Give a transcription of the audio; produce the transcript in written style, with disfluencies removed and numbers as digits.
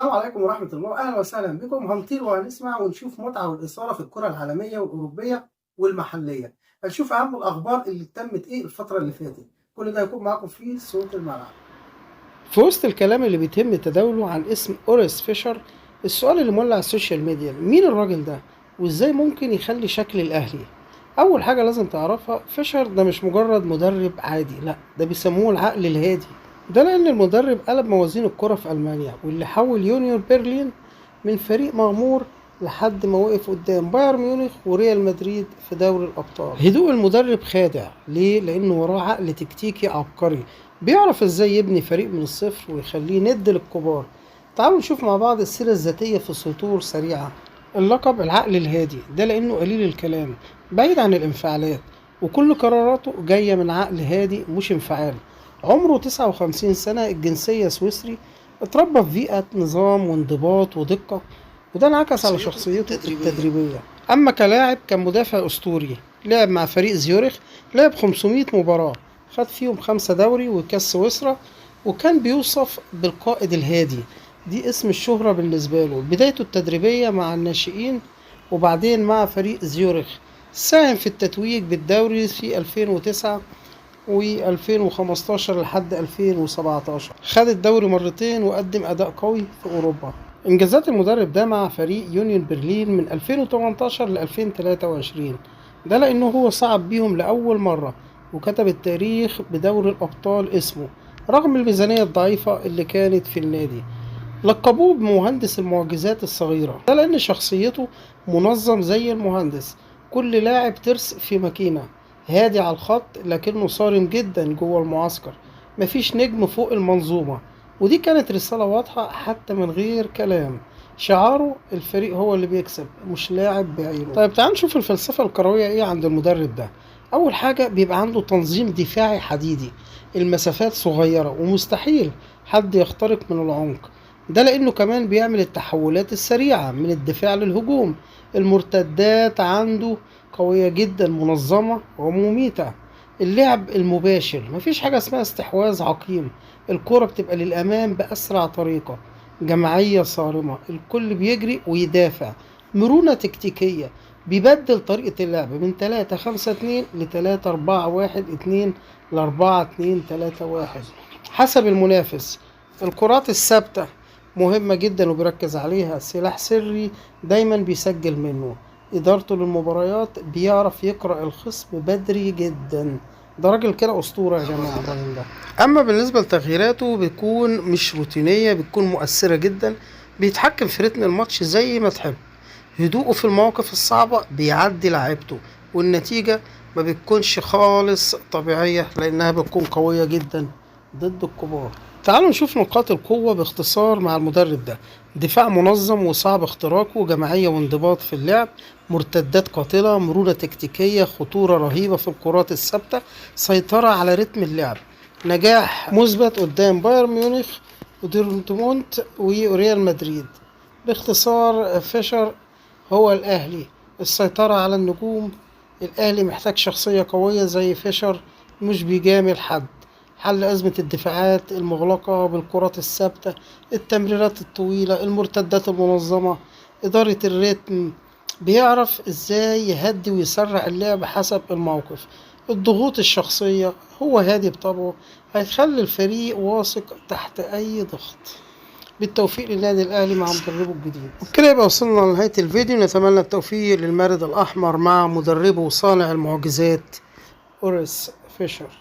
السلام عليكم ورحمة الله، أهلا وسهلا بكم. هنطير وهنسمع ونشوف متعة والإثارة في الكرة العالمية والأوروبية والمحلية. هنشوف أهم الأخبار اللي تمت الفترة اللي فاتت. كل ده هيكون معاكم في صوت الملعب. في وسط الكلام اللي بيتم تداوله عن اسم أوريس فيشر، السؤال اللي مولع السوشيال ميديا: مين الراجل ده؟ وإزاي ممكن يخلي شكل الأهلي؟ أول حاجة لازم تعرفها، فيشر ده مش مجرد مدرب عادي، لأ، ده بيسموه العقل الهادي. ده لأن المدرب قلب موازين الكرة في ألمانيا، واللي حول يونيون برلين من فريق مغمور لحد ما وقف قدام بايرن ميونخ وريال مدريد في دوري الأبطال. هدوء المدرب خادع ليه؟ لأنه وراه عقل تكتيكي عبقري، بيعرف ازاي يبني فريق من الصفر ويخليه ند للكبار. تعالوا نشوف مع بعض السيرة الذاتية في سطور سريعة. اللقب العقل الهادي، ده لأنه قليل الكلام، بعيد عن الانفعالات، وكل قراراته جاية من عقل هادي مش انفعال. عمره 59 سنة، الجنسية سويسري، اتربى في بيئة نظام وانضباط ودقة، وده انعكس على شخصيته التدريبية. أما كلاعب كان مدافع أسطوري، لعب مع فريق زيورخ، لعب 500 مباراة، خد فيهم 5 دوري وكاس سويسرا، وكان بيوصف بالقائد الهادي. دي اسم الشهرة بالنسبة له. بدايته التدريبية مع الناشئين وبعدين مع فريق زيورخ، ساهم في التتويج بالدوري في 2009 و2015 لحد 2017، خد الدوري مرتين وقدم أداء قوي في أوروبا. إنجازات المدرب ده مع فريق يونيون برلين من 2018 ل 2023، ده لأنه هو صعد بيهم لأول مرة وكتب التاريخ بدوري الأبطال اسمه، رغم الميزانية الضعيفة اللي كانت في النادي. لقبوه بمهندس المعجزات الصغيرة، ده لأن شخصيته منظم زي المهندس، كل لاعب ترس في ماكينة، هادي على الخط لكنه صارم جدا جوه المعسكر، مفيش نجم فوق المنظومة. ودي كانت رسالة واضحة حتى من غير كلام. شعاره الفريق هو اللي بيكسب مش لاعب بعينه. طيب تعال نشوف الفلسفة الكروية ايه عند المدرب ده. أول حاجة بيبقى عنده تنظيم دفاعي حديدي، المسافات صغيرة ومستحيل حد يخترق من العمق، ده لأنه كمان بيعمل التحولات السريعة من الدفاع للهجوم. المرتدات عنده قوية جدا، منظمة ومميتة. اللعب المباشر، مفيش حاجة اسمها استحواذ عقيم، الكرة بتبقى للأمام بأسرع طريقة. جماعية صارمة، الكل بيجري ويدافع. مرونة تكتيكية، بيبدل طريقة اللعب من 3-5-2 ل 3-4-1-2 ل 4-2-3-1 حسب المنافس. الكرات الثابتة مهمة جدا وبيركز عليها، سلاح سري دايما بيسجل منه. إدارته للمباريات، بيعرف يقرأ الخصم بدري جدا. ده راجل كده أسطورة يا جماعة الراجل ده. أما بالنسبة لتغييراته، بتكون مش روتينية، بتكون مؤثرة جدا، بيتحكم في رتم الماتش زي ما تحب. هدوءه في المواقف الصعبة بيعدي لعيبته، والنتيجة ما بتكونش خالص طبيعية لأنها بتكون قوية جدا ضد الكبار. تعالوا نشوف نقاط القوة باختصار مع المدرب ده. دفاع منظم وصعب اختراقه، جماعية وانضباط في اللعب، مرتدات قاتلة، مرونة تكتيكية، خطورة رهيبة في الكرات الثابتة، سيطرة على رتم اللعب، نجاح مثبت قدام بايرن ميونخ ودورتموند وريال مدريد. باختصار، فيشر هو الأهلي، السيطرة على النجوم. الأهلي محتاج شخصية قوية زي فيشر، مش بيجامل حد. حل أزمة الدفاعات المغلقة بالكرات الثابتة، التمريرات الطويلة، المرتدات المنظمة، إدارة الريتم، بيعرف إزاي يهدي ويسرع اللعب حسب الموقف. الضغوط الشخصية، هو هادي بطبعه، هيخلي الفريق واثق تحت أي ضغط. بالتوفيق للنادي الأهلي مع مدربه الجديد. وبكده يبقى وصلنا لنهاية الفيديو. نتمنى التوفيق للمارد الأحمر مع مدربه وصانع المعجزات أوريس فيشر.